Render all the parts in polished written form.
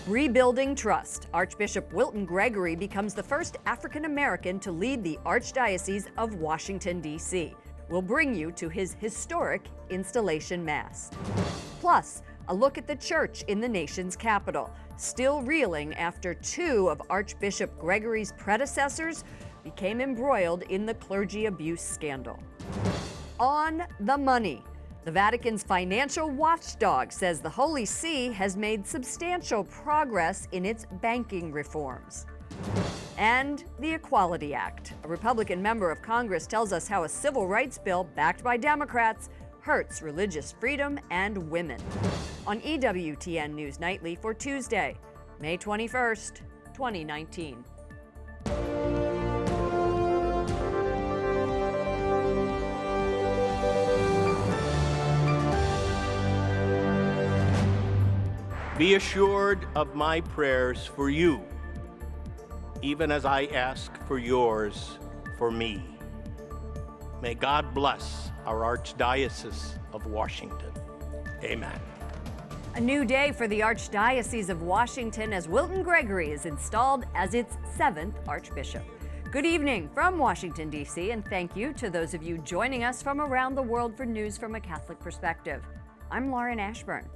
Rebuilding trust. Archbishop Wilton Gregory becomes the first African American to lead the Archdiocese of Washington, D.C. We'll bring you to his historic installation mass. Plus, a look at the church in the nation's capital, still reeling after two of Archbishop Gregory's predecessors became embroiled in the clergy abuse scandal. On the money. The Vatican's financial watchdog says the Holy See has made substantial progress in its banking reforms. And the Equality Act. A Republican member of Congress tells us how a civil rights bill backed by Democrats hurts religious freedom and women. On EWTN News Nightly for Tuesday, May 21st, 2019. Be assured of my prayers for you, even as I ask for yours for me. May God bless our Archdiocese of Washington. Amen. A new day for the Archdiocese of Washington as Wilton Gregory is installed as its 7th Archbishop. Good evening from Washington, D.C., and thank you to those of you joining us from around the world for news from a Catholic perspective. I'm Lauren Ashburn.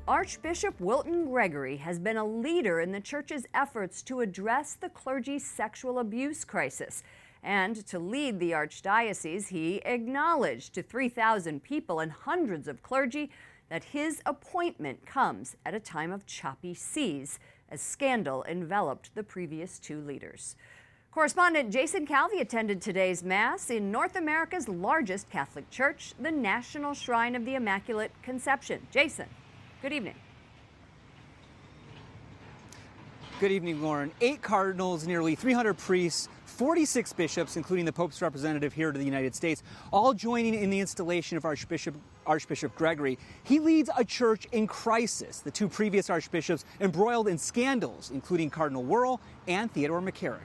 Archbishop Wilton Gregory has been a leader in the Church's efforts to address the clergy's sexual abuse crisis. And to lead the Archdiocese, he acknowledged to 3,000 people and hundreds of clergy that his appointment comes at a time of choppy seas as scandal enveloped the previous two leaders. Correspondent Jason Calvi attended today's Mass in North America's largest Catholic church, the National Shrine of the Immaculate Conception. Jason. Good evening. Good evening, Lauren. 8 cardinals, nearly 300 priests, 46 bishops, including the Pope's representative here to the United States, all joining in the installation of Archbishop Gregory. He leads a church in crisis. The two previous archbishops embroiled in scandals, including Cardinal Wuerl and Theodore McCarrick.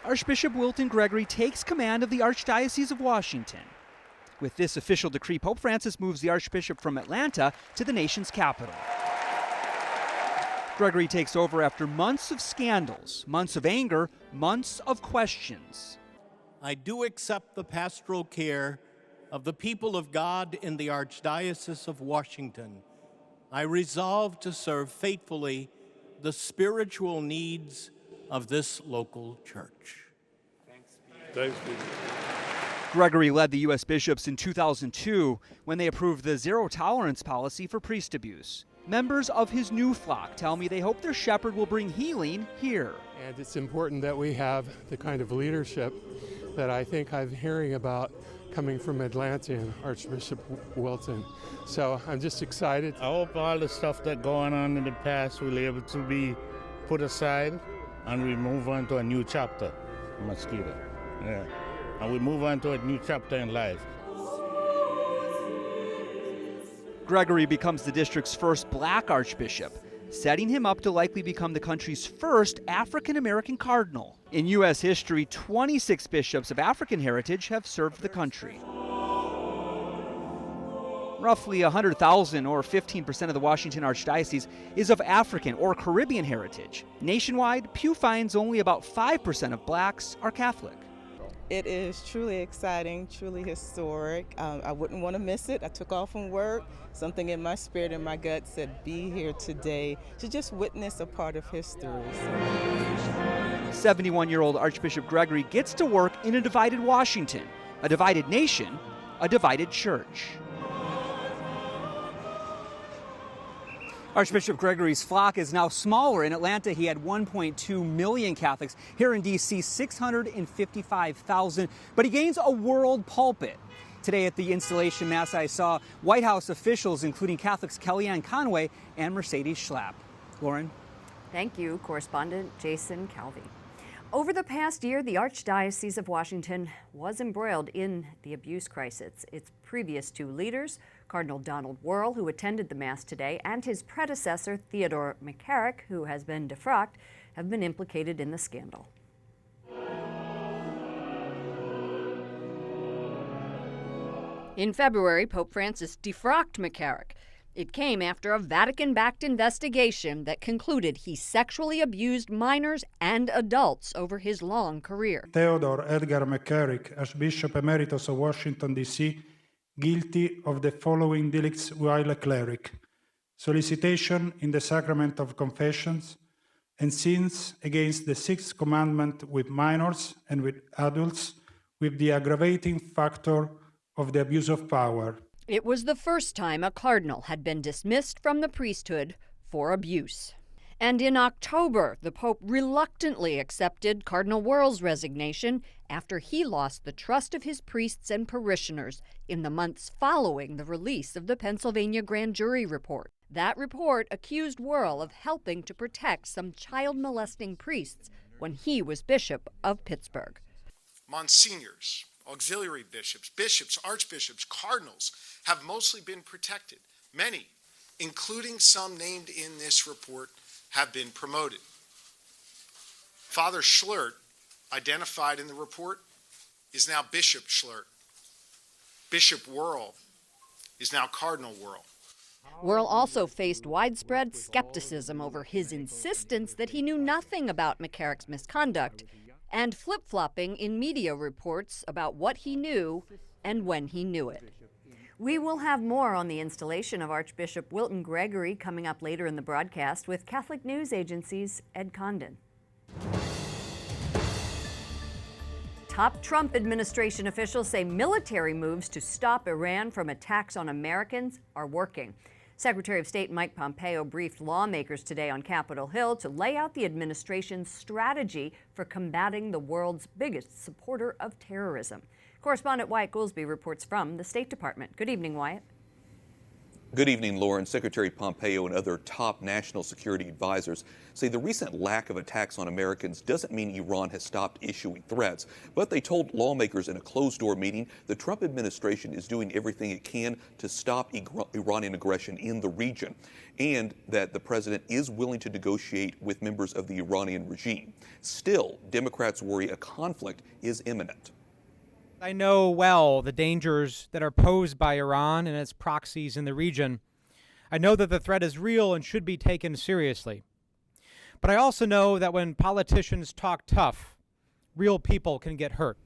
Archbishop Wilton Gregory takes command of the Archdiocese of Washington. With this official decree, Pope Francis moves the Archbishop from Atlanta to the nation's capital. Gregory takes over after months of scandals, months of anger, months of questions. I do accept the pastoral care of the people of God in the Archdiocese of Washington. I resolve to serve faithfully the spiritual needs of this local church. Thanks be. Gregory led the U.S. bishops in 2002 when they approved the zero-tolerance policy for priest abuse. Members of his new flock tell me they hope their shepherd will bring healing here. And it's important that we have the kind of leadership that I think I'm hearing about coming from Atlanta and Archbishop Wilton. So I'm just excited. I hope all the stuff that's going on in the past will be able to be put aside and we move on to a new chapter. Mosquito. Yeah. And we move on to a new chapter in life. Gregory becomes the district's first black archbishop, setting him up to likely become the country's first African-American cardinal. In U.S. history, 26 bishops of African heritage have served the country. Roughly 100,000, or 15% of the Washington Archdiocese, is of African or Caribbean heritage. Nationwide, Pew finds only about 5% of blacks are Catholic. It is truly exciting, truly historic. I wouldn't want to miss it. I took off from work. Something in my spirit and my gut said, be here today to just witness a part of history. 71-year-old Archbishop Gregory gets to work in a divided Washington, a divided nation, a divided church. Archbishop Gregory's flock is now smaller. In Atlanta, he had 1.2 million Catholics. Here in D.C., 655,000. But he gains a world pulpit. Today at the installation Mass, I saw White House officials, including Catholics Kellyanne Conway and Mercedes Schlapp. Lauren? Thank you, correspondent Jason Calvi. Over the past year, the Archdiocese of Washington was embroiled in the abuse crisis. Its previous two leaders, Cardinal Donald Wuerl, who attended the Mass today, and his predecessor, Theodore McCarrick, who has been defrocked, have been implicated in the scandal. In February, Pope Francis defrocked McCarrick. It came after a Vatican-backed investigation that concluded he sexually abused minors and adults over his long career. Theodore Edgar McCarrick, Archbishop Emeritus of Washington, D.C., guilty of the following delicts while a cleric: solicitation in the sacrament of confessions, and sins against the sixth commandment with minors and with adults, with the aggravating factor of the abuse of power. It was the first time a cardinal had been dismissed from the priesthood for abuse. And in October, the Pope reluctantly accepted Cardinal Wuerl's resignation after he lost the trust of his priests and parishioners in the months following the release of the Pennsylvania grand jury report. That report accused Wuerl of helping to protect some child-molesting priests when he was Bishop of Pittsburgh. Monsignors, auxiliary bishops, bishops, archbishops, cardinals have mostly been protected. Many, including some named in this report, have been promoted. Father Schlert, identified in the report, is now Bishop Schlert. Bishop Wuerl is now Cardinal Wuerl. Wuerl also faced widespread skepticism over his insistence that he knew nothing about McCarrick's misconduct and flip-flopping in media reports about what he knew and when he knew it. We will have more on the installation of Archbishop Wilton Gregory coming up later in the broadcast with Catholic News Agency's Ed Condon. Top Trump administration officials say military moves to stop Iran from attacks on Americans are working. Secretary of State Mike Pompeo briefed lawmakers today on Capitol Hill to lay out the administration's strategy for combating the world's biggest supporter of terrorism. Correspondent Wyatt Goolsby reports from the State Department. Good evening, Wyatt. Good evening, Lauren. Secretary Pompeo and other top national security advisors say the recent lack of attacks on Americans doesn't mean Iran has stopped issuing threats, but they told lawmakers in a closed-door meeting the Trump administration is doing everything it can to stop Iranian aggression in the region, and that the president is willing to negotiate with members of the Iranian regime. Still, Democrats worry a conflict is imminent. I know well the dangers that are posed by Iran and its proxies in the region. I know that the threat is real and should be taken seriously. But I also know that when politicians talk tough, real people can get hurt.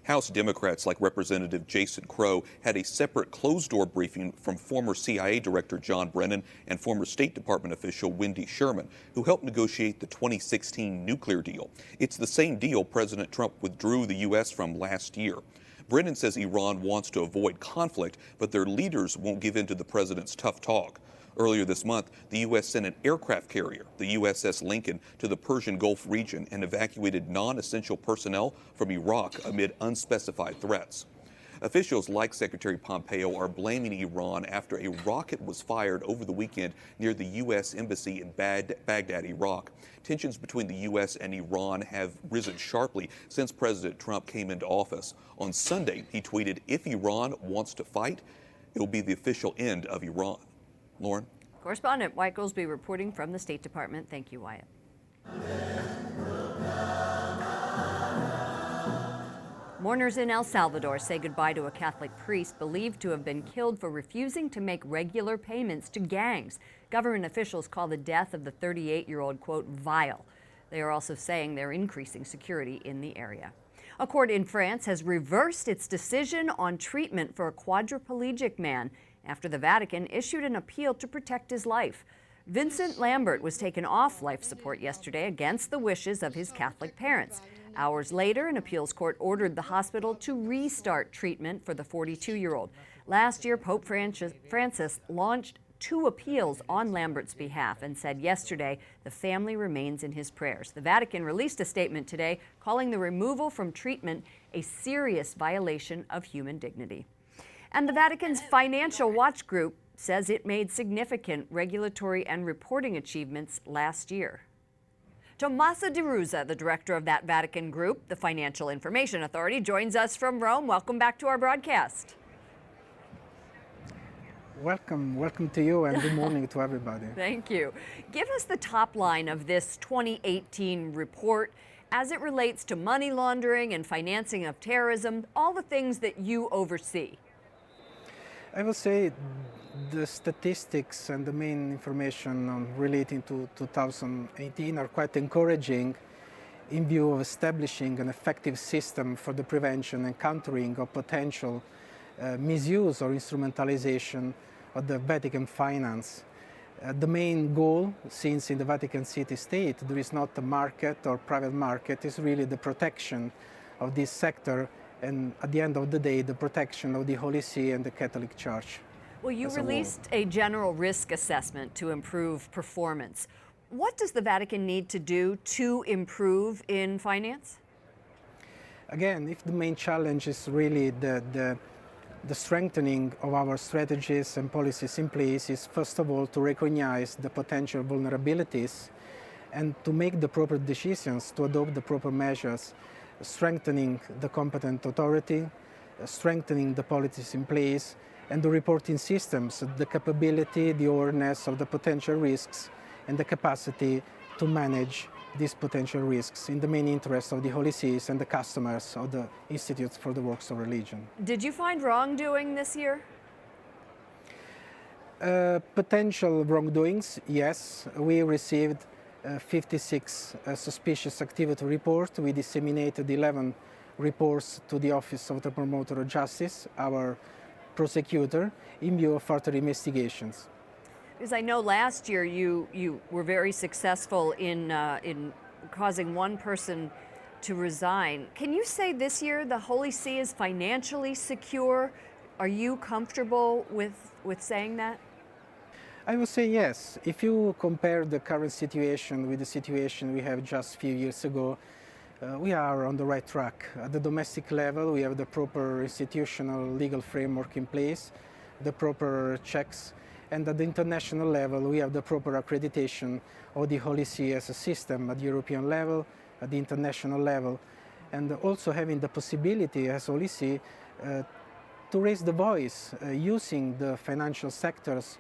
House Democrats like Representative Jason Crow had a separate closed-door briefing from former CIA Director John Brennan and former State Department official Wendy Sherman, who helped negotiate the 2016 nuclear deal. It's the same deal President Trump withdrew the U.S. from last year. Brennan says Iran wants to avoid conflict, but their leaders won't give in to the president's tough talk. Earlier this month, the U.S. sent an aircraft carrier, the USS Lincoln, to the Persian Gulf region and evacuated non-essential personnel from Iraq amid unspecified threats. Officials like Secretary Pompeo are blaming Iran after a rocket was fired over the weekend near the U.S. Embassy in Baghdad, Iraq. Tensions between the U.S. and Iran have risen sharply since President Trump came into office. On Sunday, he tweeted, "If Iran wants to fight, it will be the official end of Iran." Lauren? Correspondent Wyatt Goolsby reporting from the State Department. Thank you, Wyatt. Mourners in El Salvador say goodbye to a Catholic priest believed to have been killed for refusing to make regular payments to gangs. Government officials call the death of the 38-year-old, quote, vile. They are also saying they're increasing security in the area. A court in France has reversed its decision on treatment for a quadriplegic man after the Vatican issued an appeal to protect his life. Vincent Lambert was taken off life support yesterday against the wishes of his Catholic parents. Hours later, an appeals court ordered the hospital to restart treatment for the 42-year-old. Last year, Pope Francis launched 2 appeals on Lambert's behalf and said yesterday the family remains in his prayers. The Vatican released a statement today calling the removal from treatment a serious violation of human dignity. And the Vatican's Financial Watch Group says it made significant regulatory and reporting achievements last year. Tommaso Di Rusa, the director of that Vatican group, the Financial Information Authority, joins us from Rome. Welcome back to our broadcast. Welcome to you, and good morning to everybody. Thank you. Give us the top line of this 2018 report as it relates to money laundering and financing of terrorism, all the things that you oversee? I would say the statistics and the main information relating to 2018 are quite encouraging in view of establishing an effective system for the prevention and countering of potential misuse or instrumentalization of the Vatican finance. The main goal, since in the Vatican City-State there is not a market or private market, is really the protection of this sector and at the end of the day, the protection of the Holy See and the Catholic Church. Well, you released a general risk assessment to improve performance. What does the Vatican need to do to improve in finance? Again, if the main challenge is really the strengthening of our strategies and policies in place, is first of all to recognize the potential vulnerabilities and to make the proper decisions, to adopt the proper measures, strengthening the competent authority, strengthening the policies in place, and the reporting systems, the capability, the awareness of the potential risks, and the capacity to manage these potential risks in the main interest of the Holy Sees and the customers of the Institutes for the Works of Religion. Did you find wrongdoing this year? Potential wrongdoings, yes. We received 56 suspicious activity reports. We disseminated 11 reports to the Office of the Promoter of Justice, our prosecutor, in view of further investigations. Because I know last year you were very successful in causing one person to resign. Can you say this year the Holy See is financially secure? Are you comfortable with saying that? I would say yes. If you compare the current situation with the situation we have just a few years ago, we are on the right track. At the domestic level, we have the proper institutional legal framework in place, the proper checks, and at the international level, we have the proper accreditation of the Holy See as a system at the European level, at the international level, and also having the possibility as Holy See to raise the voice using the financial sectors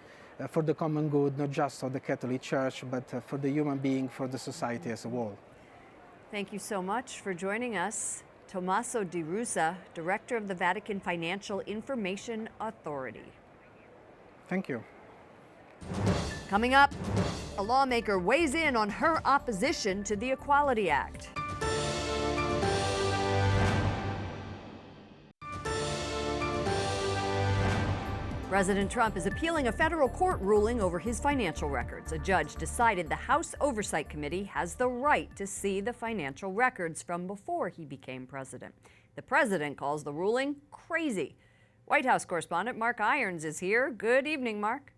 for the common good, not just of the Catholic Church, but for the human being, for the society as a whole. Thank you so much for joining us. Tommaso Di Russa, Director of the Vatican Financial Information Authority. Thank you. Coming up, a lawmaker weighs in on her opposition to the Equality Act. President Trump is appealing a federal court ruling over his financial records. A judge decided the House Oversight Committee has the right to see the financial records from before he became president. The president calls the ruling crazy. White House correspondent Mark Irons is here. Good evening, Mark.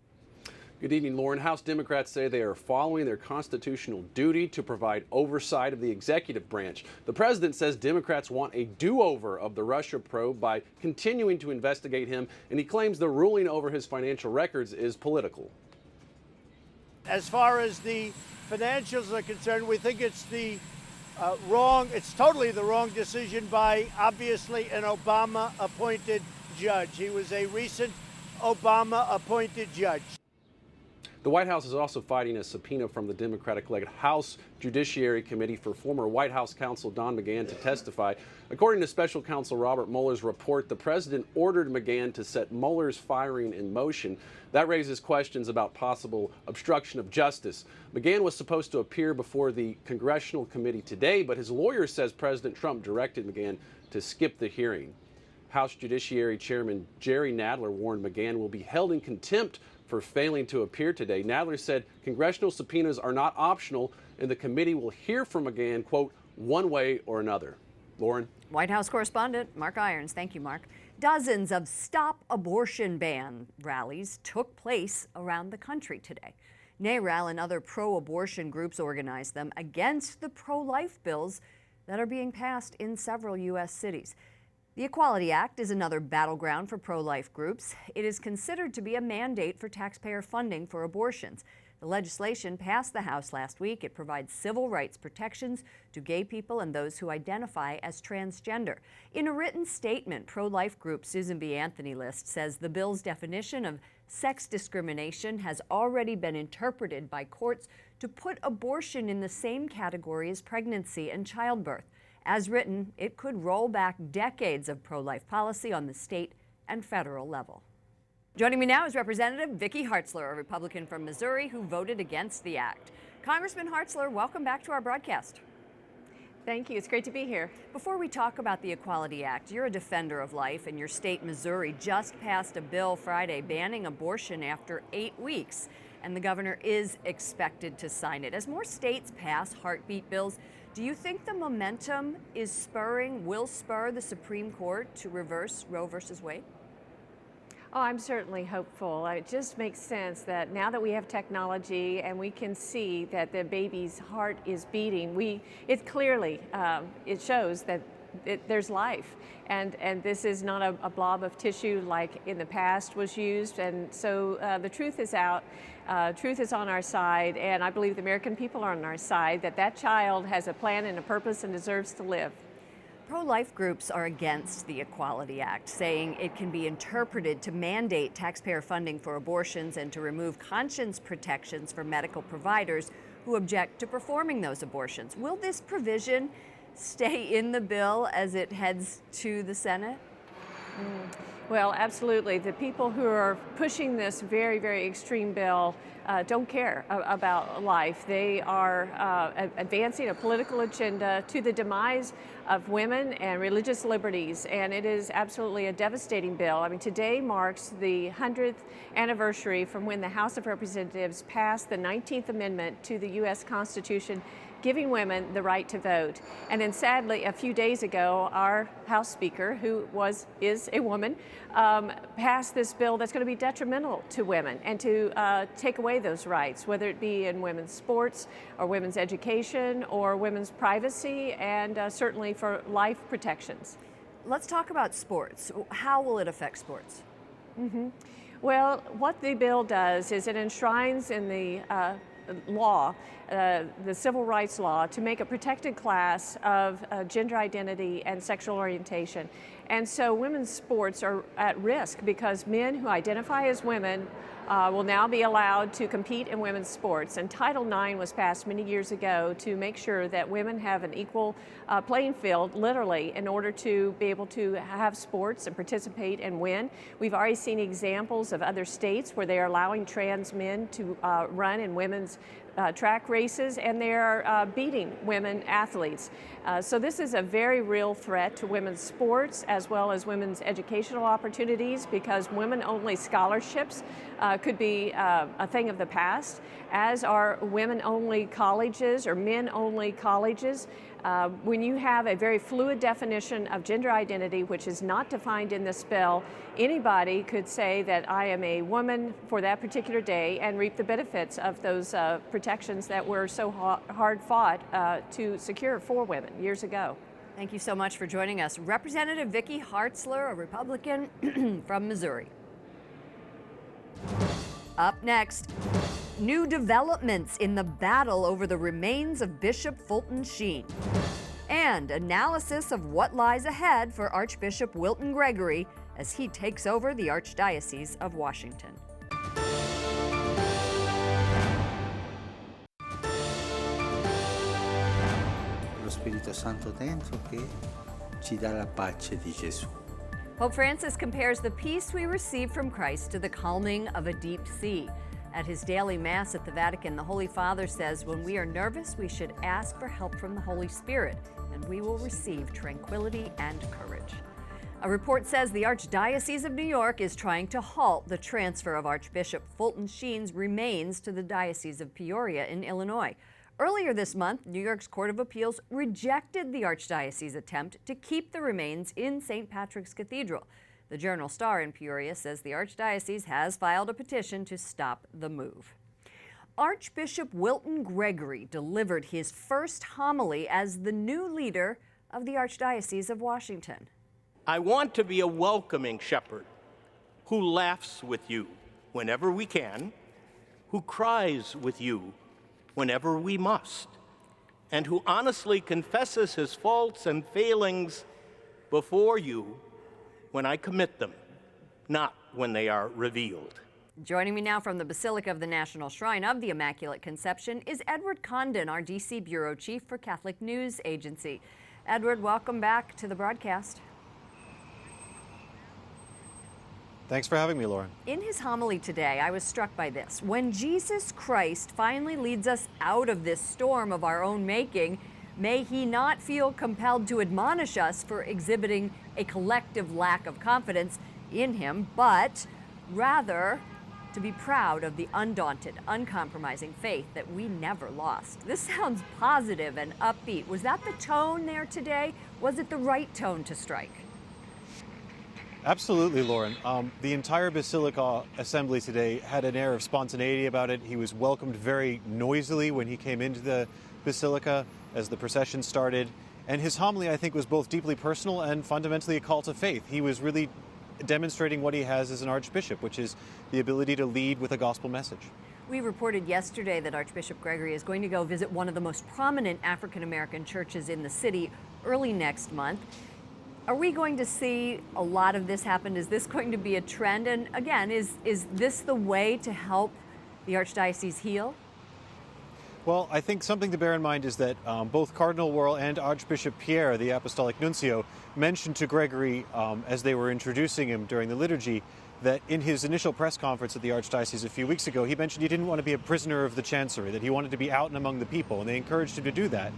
Good evening, Lauren. House Democrats say they are following their constitutional duty to provide oversight of the executive branch. The president says Democrats want a do-over of the Russia probe by continuing to investigate him, and he claims the ruling over his financial records is political. As far as the financials are concerned, we think it's it's totally the wrong decision by obviously an Obama-appointed judge. He was a recent Obama-appointed judge. The White House is also fighting a subpoena from the Democratic-led House Judiciary Committee for former White House counsel Don McGahn to testify. According to Special Counsel Robert Mueller's report, the president ordered McGahn to set Mueller's firing in motion. That raises questions about possible obstruction of justice. McGahn was supposed to appear before the Congressional Committee today, but his lawyer says President Trump directed McGahn to skip the hearing. House Judiciary Chairman Jerry Nadler warned McGahn will be held in contempt for failing to appear today. Nadler said congressional subpoenas are not optional, and the committee will hear from McGahn, quote, one way or another. Lauren? White House correspondent Mark Irons. Thank you, Mark. Dozens of Stop Abortion Ban rallies took place around the country today. NARAL and other pro-abortion groups organized them against the pro-life bills that are being passed in several U.S. cities. The Equality Act is another battleground for pro-life groups. It is considered to be a mandate for taxpayer funding for abortions. The legislation passed the House last week. It provides civil rights protections to gay people and those who identify as transgender. In a written statement, pro-life group Susan B. Anthony List says the bill's definition of sex discrimination has already been interpreted by courts to put abortion in the same category as pregnancy and childbirth. As written, it could roll back decades of pro-life policy on the state and federal level. Joining me now is Representative Vicky Hartzler, a Republican from Missouri who voted against the act. Congressman Hartzler, welcome back to our broadcast. Thank you. It's great to be here. Before we talk about the Equality Act, you're a defender of life, and your state, Missouri, just passed a bill Friday banning abortion after 8 weeks, and the governor is expected to sign it. As more states pass heartbeat bills, do you think the momentum will spur the Supreme Court to reverse Roe versus Wade? Oh, I'm certainly hopeful. It just makes sense that now that we have technology and we can see that the baby's heart is beating, it clearly it shows that there's life, and this is not a blob of tissue like in the past was used. And so the truth is out. Truth is on our side, and I believe the American people are on our side, that child has a plan and a purpose and deserves to live. Pro-life groups are against the Equality Act, saying it can be interpreted to mandate taxpayer funding for abortions and to remove conscience protections for medical providers who object to performing those abortions. Will this provision stay in the bill as it heads to the Senate? Well, absolutely. The people who are pushing this very, very extreme bill don't care about life. They are advancing a political agenda to the demise of women and religious liberties, and it is absolutely a devastating bill. I mean, today marks the 100th anniversary from when the House of Representatives passed the 19th Amendment to the U.S. Constitution, giving women the right to vote. And then sadly, a few days ago, our House Speaker, who is a woman, passed this bill that's going to be detrimental to women and to take away those rights, whether it be in women's sports or women's education or women's privacy, and certainly for life protections. Let's talk about sports. How will it affect sports? Well, what the bill does is it enshrines in the law, the civil rights law, to make a protected class of gender identity and sexual orientation. And so women's sports are at risk because men who identify as women will now be allowed to compete in women's sports. And Title IX was passed many years ago to make sure that women have an equal playing field, literally, in order to be able to have sports and participate and win. We've already seen examples of other states where they are allowing trans men to run in women's track races, and they're beating women athletes. So this is a very real threat to women's sports as well as women's educational opportunities, because women-only scholarships could be a thing of the past, as are women-only colleges or men-only colleges. When you have a very fluid definition of gender identity, which is not defined in this bill, anybody could say that I am a woman for that particular day and reap the benefits of those protections that were so hard fought to secure for women years ago. Thank you so much for joining us. Representative Vicky Hartzler, a Republican from Missouri. Up next, new developments in the battle over the remains of Bishop Fulton Sheen, and analysis of what lies ahead for Archbishop Wilton Gregory as he takes over the Archdiocese of Washington. Lo Spirito Santo dentro che ci dà la pace di Gesù. Pope Francis compares the peace we receive from Christ to the calming of a deep sea. At his daily Mass at the Vatican, the Holy Father says when we are nervous, we should ask for help from the Holy Spirit, and we will receive tranquility and courage. A report says the Archdiocese of New York is trying to halt the transfer of Archbishop Fulton Sheen's remains to the Diocese of Peoria in Illinois. Earlier this month, New York's Court of Appeals rejected the Archdiocese's attempt to keep the remains in St. Patrick's Cathedral. The Journal-Star in Peoria says the Archdiocese has filed a petition to stop the move. Archbishop Wilton Gregory delivered his first homily as the new leader of the Archdiocese of Washington. I want to be a welcoming shepherd who laughs with you whenever we can, who cries with you whenever we must, and who honestly confesses his faults and failings before you when I commit them, not when they are revealed. Joining me now from the Basilica of the National Shrine of the Immaculate Conception is Edward Condon, our D.C. Bureau Chief for Catholic News Agency. Edward, welcome back to the broadcast. Thanks for having me, Lauren. In his homily today, I was struck by this. When Jesus Christ finally leads us out of this storm of our own making, may he not feel compelled to admonish us for exhibiting a collective lack of confidence in him, but rather to be proud of the undaunted, uncompromising faith that we never lost. This sounds positive and upbeat. Was that the tone there today? Was it the right tone to strike? Absolutely, Lauren. The entire Basilica assembly today had an air of spontaneity about it. He was welcomed very noisily when he came into the Basilica as the procession started. And his homily, I think, was both deeply personal and fundamentally a call to faith. He was really demonstrating what he has as an archbishop, which is the ability to lead with a gospel message. We reported yesterday that Archbishop Gregory is going to go visit one of the most prominent African-American churches in the city early next month. Are we going to see a lot of this happen? Is this going to be a trend? And again, is this the way to help the Archdiocese heal? Well, I think something to bear in mind is that both Cardinal Wuerl and Archbishop Pierre, the Apostolic Nuncio, mentioned to Gregory as they were introducing him during the liturgy that in his initial press conference at the Archdiocese a few weeks ago, he mentioned he didn't want to be a prisoner of the Chancery, that he wanted to be out and among the people, and they encouraged him to do that.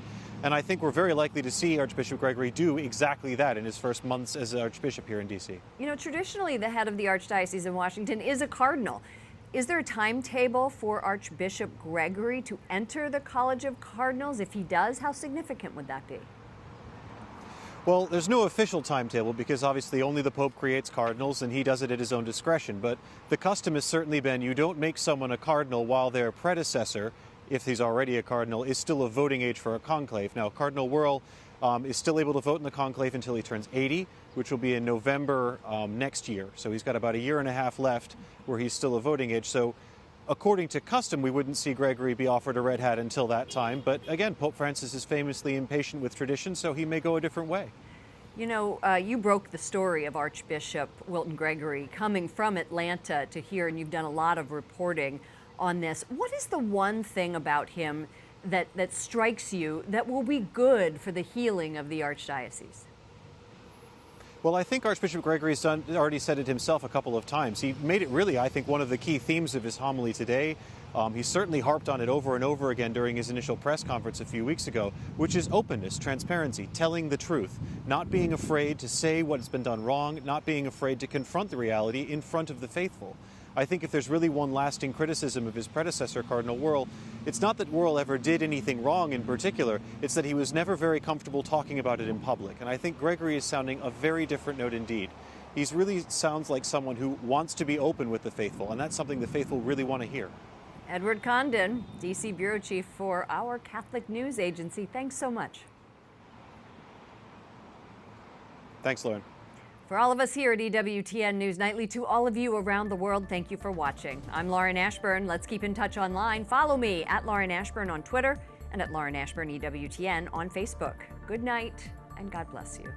And I think we're very likely to see Archbishop Gregory do exactly that in his first months as Archbishop here in D.C. You know, traditionally the head of the Archdiocese of Washington is a cardinal. Is there a timetable for Archbishop Gregory to enter the College of Cardinals? If he does, how significant would that be? Well, there's no official timetable because obviously only the Pope creates cardinals and he does it at his own discretion. But the custom has certainly been you don't make someone a cardinal while their predecessor, if he's already a cardinal, is still of voting age for a conclave. Now, Cardinal Wuerl is still able to vote in the conclave until he turns 80, which will be in November next year. So he's got about a year and a half left where he's still of voting age. So according to custom, we wouldn't see Gregory be offered a red hat until that time. But again, Pope Francis is famously impatient with tradition, so he may go a different way. You know, you broke the story of Archbishop Wilton Gregory coming from Atlanta to here, and you've done a lot of reporting on this. What is the one thing about him that strikes you that will be good for the healing of the Archdiocese? Well, I think Archbishop Gregory's already said it himself a couple of times. He made it really, I think, one of the key themes of his homily today. He certainly harped on it over and over again during his initial press conference a few weeks ago, which is openness, transparency, telling the truth, not being afraid to say what has been done wrong, not being afraid to confront the reality in front of the faithful. I think if there's really one lasting criticism of his predecessor, Cardinal Wuerl, it's not that Wuerl ever did anything wrong in particular, it's that he was never very comfortable talking about it in public. And I think Gregory is sounding a very different note indeed. He really sounds like someone who wants to be open with the faithful, and that's something the faithful really want to hear. Edward Condon, D.C. Bureau Chief for our Catholic News Agency, thanks so much. Thanks, Lauren. For all of us here at EWTN News Nightly, to all of you around the world, thank you for watching. I'm Lauren Ashburn. Let's keep in touch online. Follow me at Lauren Ashburn on Twitter and at Lauren Ashburn EWTN on Facebook. Good night and God bless you.